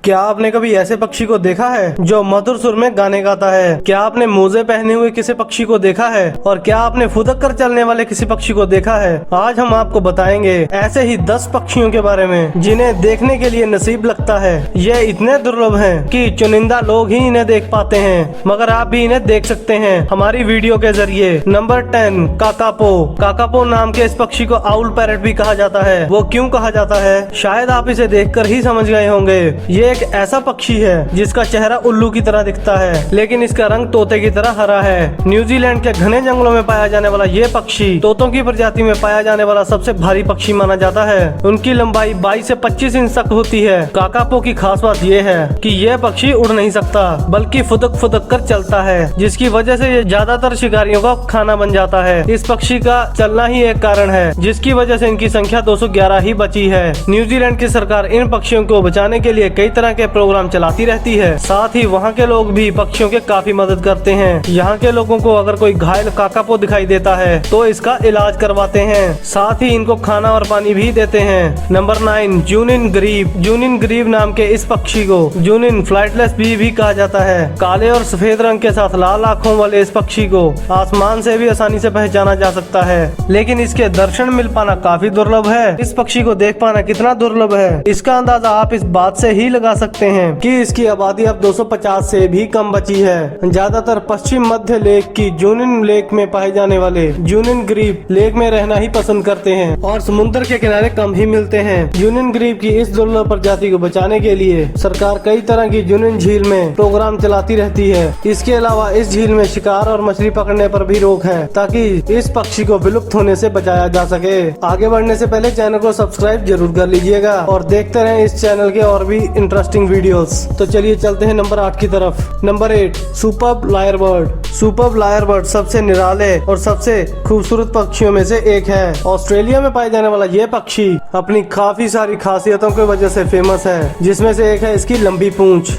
क्या आपने कभी ऐसे पक्षी को देखा है जो मधुर सुर में गाने गाता है? क्या आपने मोजे पहने हुए किसी पक्षी को देखा है? और क्या आपने फुदक कर चलने वाले किसी पक्षी को देखा है? आज हम आपको बताएंगे ऐसे ही 10 पक्षियों के बारे में जिन्हें देखने के लिए नसीब लगता है। ये इतने दुर्लभ हैं कि चुनिंदा लोग ही इन्हें देख पाते हैं, मगर आप भी इन्हें देख सकते हैं हमारी वीडियो के जरिए। Number 10, kakapo. काकापो नाम के इस पक्षी को आउल पैरट भी कहा जाता है। वो क्यों कहा जाता है, शायद आप इसे देखकर ही समझ गए होंगे। ये एक ऐसा पक्षी है जिसका चेहरा उल्लू की तरह दिखता है, लेकिन इसका रंग तोते की तरह हरा है। न्यूजीलैंड के घने जंगलों में पाया जाने वाला ये पक्षी तोतों की प्रजाति में पाया जाने वाला सबसे भारी पक्षी माना जाता है। उनकी लंबाई 22 से 25 इंच तक होती है। काकापो की खास बात ये है कि यह पक्षी उड़ नहीं सकता, बल्कि फुदक फुदक कर चलता है, जिसकी वजह से ये ज्यादातर शिकारियों का खाना बन जाता है। इस पक्षी का चलना ही एक कारण है जिसकी वजह से इनकी संख्या 211 ही बची है। न्यूजीलैंड की सरकार इन पक्षियों को बचाने के लिए कई तरह के प्रोग्राम चलाती रहती है। साथ ही वहाँ के लोग भी पक्षियों के काफी मदद करते हैं। यहाँ के लोगों को अगर कोई घायल काकापो दिखाई देता है तो इसका इलाज करवाते हैं। साथ ही इनको खाना और पानी भी देते हैं। Number 9, Junin grebe. Junin grebe नाम के इस पक्षी को जूनिन फ्लाइटलेस भी कहा जाता है। काले और सफेद रंग के साथ लाल आँखों वाले इस पक्षी को आसमान से भी आसानी से पहचाना जा सकता है, लेकिन इसके दर्शन मिल पाना काफी दुर्लभ है। इस पक्षी को देख पाना कितना दुर्लभ है, इसका अंदाजा आप इस बात से ही लगा सकते हैं कि इसकी आबादी अब 250 से भी कम बची है। ज्यादातर पश्चिम मध्य लेक की जूनिन लेक में पाए जाने वाले जूनिन ग्रीब लेक में रहना ही पसंद करते हैं और समुद्र के किनारे कम ही मिलते हैं। जूनिन ग्रीब की इस दुर्लभ प्रजाति को बचाने के लिए सरकार कई तरह की जूनिन झील में प्रोग्राम चलाती रहती है। इसके अलावा इस झील में शिकार और मछली पकड़ने पर भी रोक है, ताकि इस पक्षी को विलुप्त होने से बचाया जा सके। आगे बढ़ने से पहले चैनल को सब्सक्राइब जरूर कर लीजिएगा और देखते रहें इस चैनल के और भी इंटरेस्टिंग वीडियोस। तो चलिए चलते हैं नंबर 8 की तरफ। Number 8, superb lyrebird. Superb lyrebird सबसे निराले और सबसे खूबसूरत पक्षियों में से एक है। ऑस्ट्रेलिया में पाए जाने वाला ये पक्षी अपनी काफी सारी खासियतों की वजह से फेमस है, जिसमें से एक है इसकी लंबी पूंछ,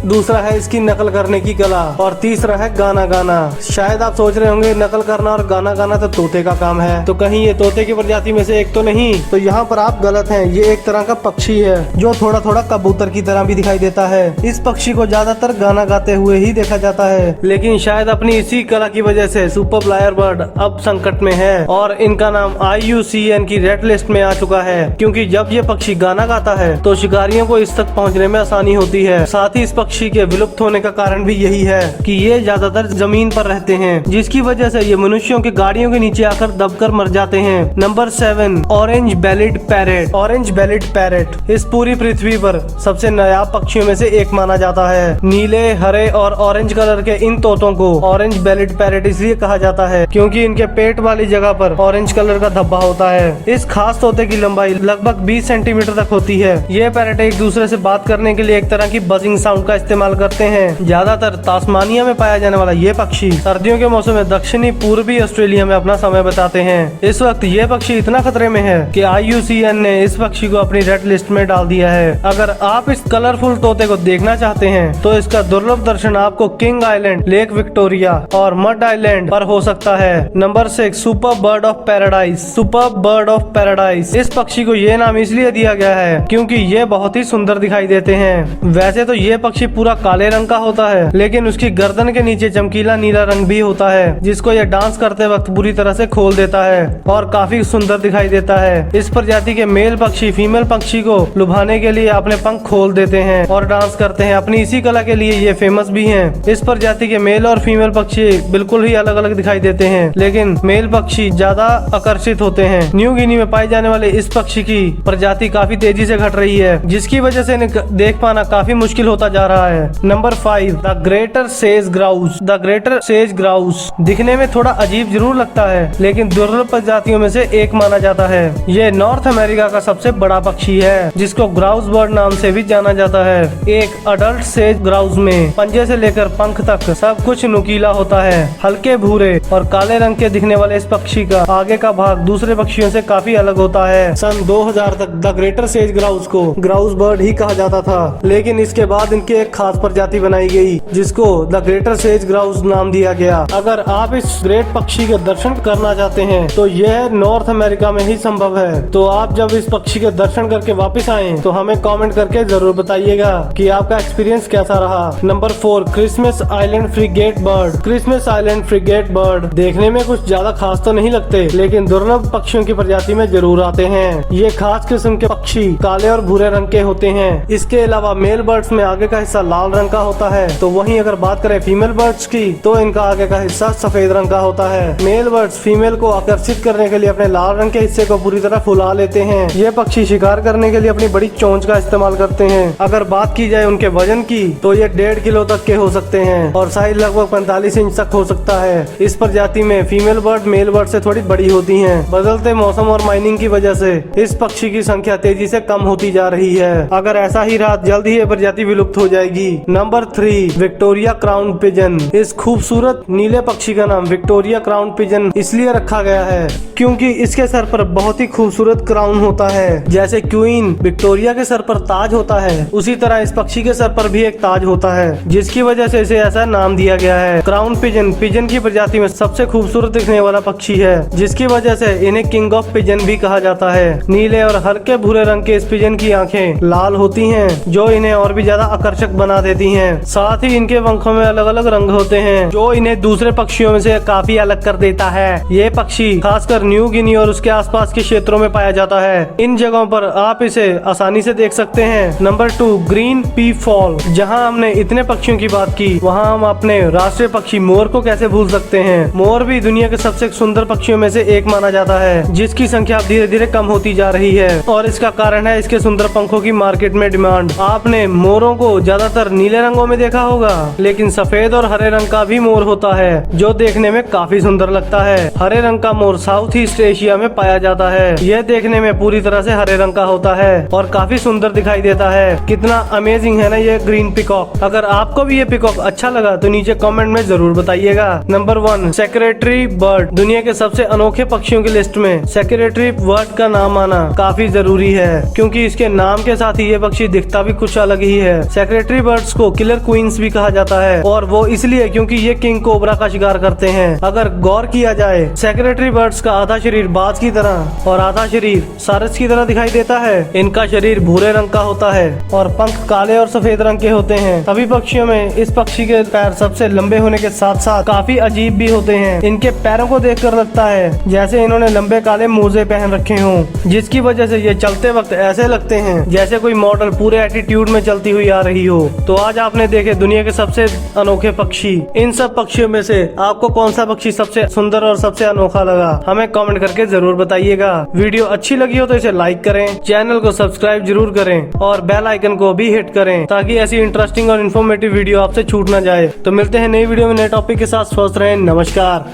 दूसरा है इसकी नकल करने की कला और तीसरा है गाना गाना। शायद आप सोच रहे होंगे नकल करना और गाना गाना तो तोते का काम है, तो कहीं ये तोते की प्रजाति में से एक तो नहीं? तो यहाँ पर आप गलत हैं। ये एक तरह का पक्षी है जो थोड़ा थोड़ा कबूतर की तरह भी दिखाई देता है। इस पक्षी को ज्यादातर गाना गाते हुए ही देखा जाता है, लेकिन शायद अपनी इसी कला की वजह से सुपर्ब लायरबर्ड अब संकट में है और इनका नाम IUCN की रेड लिस्ट में आ चुका है, क्योंकि जब ये पक्षी गाना गाता है तो शिकारियों को इस तक पहुंचने में आसानी होती है। साथ ही इस पक्षी के विलुप्त होने का कारण भी यही है कि ये ज्यादातर जमीन पर रहते हैं, जिसकी वजह से ये मनुष्यों की गाड़ियों के नीचे आकर दबकर मर जाते हैं। Number 7, orange bellied parrot. Orange bellied parrot इस पूरी पृथ्वी पर सबसे नायाब पक्षियों में से एक माना जाता है। नीले, हरे और ऑरेंज कलर के इन तोतों को ऑरेंज बेलिड पैरेट इसलिए कहा जाता है क्योंकि इनके पेट वाली जगह पर ऑरेंज कलर का धब्बा होता है। इस खास तोते की लंबाई लगभग 20 सेंटीमीटर तक होती है। ये पैरेट एक दूसरे से बात करने के लिए एक तरह की बजिंग साउंड का इस्तेमाल करते हैं। ज्यादातर तास्मानिया में पाया जाने वाला ये पक्षी सर्दियों के मौसम में दक्षिणी पूर्वी ऑस्ट्रेलिया में अपना समय बिताते हैं। इस वक्त ये पक्षी इतना खतरे में है कि IUCN ने इस पक्षी को अपनी रेड लिस्ट में डाल दिया है। अगर आप इस कलरफुल तोते को देखना चाहते हैं तो इसका दुर्लभ दर्शन आपको किंग आइलैंड, लेक विक्टोरिया और मड आइलैंड पर हो सकता है। Number 6, superb bird of paradise. Superb bird of paradise इस पक्षी को ये नाम इसलिए दिया गया है क्योंकि ये बहुत ही सुंदर दिखाई देते हैं। वैसे तो ये पक्षी पूरा काले रंग का होता है, लेकिन उसकी गर्दन के नीचे चमकीला नीला रंग भी होता है, जिसको ये डांस करते वक्त पूरी तरह से खोल देता है और काफी सुंदर दिखाई देता है। इस प्रजाति के मेल पक्षी फीमेल पक्षी को लुभाने के लिए अपने पंख खोल देते हैं और डांस करते हैं। अपनी इसी कला के लिए ये फेमस भी हैं। इस प्रजाति के मेल और फीमेल पक्षी बिल्कुल ही अलग अलग दिखाई देते हैं, लेकिन मेल पक्षी ज्यादा आकर्षित होते हैं। न्यू गिनी में पाए जाने वाले इस पक्षी की प्रजाति काफी तेजी से घट रही है, जिसकी वजह से इन्हें देख पाना काफी मुश्किल होता जा रहा है। Number 5, the greater says grouse. The greater says grouse दिखने में थोड़ा अजीब जरूर लगता है, लेकिन दुर्लभ प्रजातियों में से एक माना जाता है। ये नॉर्थ अमेरिका का सबसे बड़ा पक्षी है, जिसको ग्राउस बर्ड नाम से भी जाना जाता है। एक अडल्ट सेज ग्राउस में पंजे से लेकर पंख तक सब कुछ नुकीला होता है। हल्के भूरे और काले रंग के दिखने वाले इस पक्षी का आगे का भाग दूसरे पक्षियों से काफी अलग होता है। सन 2000 तक द ग्रेटर सेज ग्राउस को ग्राउस बर्ड ही कहा जाता था, लेकिन इसके बाद इनकी एक खास प्रजाति बनाई गई जिसको द ग्रेटर सेज ग्राउस नाम दिया गया। अगर आप इस ग्रेट पक्षी के दर्शन करना चाहते हैं तो यह नॉर्थ अमेरिका में ही संभव है। तो आप जब इस पक्षी के दर्शन करके वापस आए तो हमें कमेंट करके जरूर जरूर बताइएगा कि आपका एक्सपीरियंस कैसा रहा। Number 4, Christmas island frigate bird. Christmas island frigate bird देखने में कुछ ज्यादा खास तो नहीं लगते, लेकिन दुर्लभ पक्षियों की प्रजाति में जरूर आते हैं। ये खास किस्म के पक्षी काले और भूरे रंग के होते हैं। इसके अलावा मेल बर्ड्स में आगे का हिस्सा लाल रंग का होता है, तो वहीं अगर बात करें फीमेल बर्ड्स की तो इनका आगे का हिस्सा सफेद रंग का होता है। मेल बर्ड्स फीमेल को आकर्षित करने के लिए अपने लाल रंग के हिस्से को पूरी तरह फुला लेते हैं। ये पक्षी शिकार करने के लिए अपनी बड़ी चोंच का इस्तेमाल करते हैं। अगर बात की जाए उनके वजन की तो ये 1.5 किलो तक के हो सकते हैं और साइज लगभग 45 इंच तक हो सकता है। इस प्रजाति में फीमेल बर्ड मेल बर्ड से थोड़ी बड़ी होती हैं। बदलते मौसम और माइनिंग की वजह से इस पक्षी की संख्या तेजी से कम होती जा रही है। अगर ऐसा ही रहा जल्द ही ये प्रजाति विलुप्त हो जाएगी। Number 3, Victoria crown pigeon. इस खूबसूरत नीले पक्षी का नाम विक्टोरिया क्राउन पिजन इसलिए रखा गया है क्योंकि इसके सर पर बहुत ही खूबसूरत क्राउन होता है। जैसे क्वीन विक्टोरिया के सर पर ताज होता है, उसी तरह इस पक्षी के सर पर भी एक ताज होता है, जिसकी वजह से इसे ऐसा नाम दिया गया है। क्राउन पिजन पिजन की प्रजाति में सबसे खूबसूरत दिखने वाला पक्षी है, जिसकी वजह से इन्हें किंग ऑफ पिजन भी कहा जाता है। नीले और हल्के भूरे रंग के इस पिजन की आंखें लाल होती हैं, जो इन्हें और भी ज्यादा आकर्षक बना देती हैं। साथ ही इनके पंखों में अलग अलग रंग होते हैं, जो इन्हें दूसरे पक्षियों में से काफी अलग कर देता है। ये पक्षी खासकर न्यू गिनी और उसके आसपास के क्षेत्रों में पाया जाता है। इन जगहों पर आप इसे आसानी से देख सकते हैं। Number 2, green pea fall. जहां हमने इतने पक्षियों की बात की, वहां हम अपने राष्ट्रीय पक्षी मोर को कैसे भूल सकते हैं। मोर भी दुनिया के सबसे सुंदर पक्षियों में से एक माना जाता है, जिसकी संख्या धीरे धीरे कम होती जा रही है और इसका कारण है इसके सुंदर पंखों की मार्केट में डिमांड। आपने मोरों को ज्यादातर नीले रंगों में देखा होगा, लेकिन सफेद और हरे रंग का भी मोर होता है, जो देखने में काफी सुंदर लगता है। हरे रंग का मोर साउथ ईस्ट एशिया में पाया जाता है। यह देखने में पूरी तरह से हरे रंग का होता है और काफी सुंदर दिखाई देता है। कितना अमेजिंग है ना ये ग्रीन पिकॉक। अगर आपको भी ये पिकॉक अच्छा लगा तो नीचे कमेंट में जरूर बताइएगा। Number 1, secretary bird. दुनिया के सबसे अनोखे पक्षियों की लिस्ट में सेक्रेटरी बर्ड का नाम आना काफी जरूरी है, क्योंकि इसके नाम के साथ ही ये पक्षी दिखता भी कुछ अलग ही है। सेक्रेटरी बर्ड्स को किलर क्वींस भी कहा जाता है, और वो इसलिए क्योंकि ये किंग कोबरा का शिकार करते हैं। अगर गौर किया जाए, सेक्रेटरी बर्ड्स का आधा शरीर बाज की तरह और आधा शरीर सारस की तरह दिखाई देता है। इनका शरीर भूरे रंग का होता है और पंख काले और सफेद रंग के होते हैं। सभी पक्षियों में इस पक्षी के पैर सबसे लंबे होने के साथ साथ काफी अजीब भी होते हैं। इनके पैरों को देखकर लगता है जैसे इन्होंने लंबे काले मोजे पहन रखे हों, जिसकी वजह से ये चलते वक्त ऐसे लगते हैं जैसे कोई मॉडल पूरे एटीट्यूड में चलती हुई आ रही हो। तो आज आपने देखे दुनिया के सबसे अनोखे पक्षी। इन सब पक्षियों में से आपको कौन सा पक्षी सबसे सुंदर और सबसे अनोखा लगा, हमें कमेंट करके जरूर बताइएगा। वीडियो अच्छी लगी हो तो इसे लाइक करें, चैनल को सब्सक्राइब जरूर करें और बेल आइकन को भी हिट करें, ताकि ऐसी इंटरेस्टिंग और इन्फॉर्मेटिव वीडियो आपसे छूट ना जाए। तो मिलते हैं नई वीडियो में नए टॉपिक के साथ। स्वस्थ रहें। नमस्कार।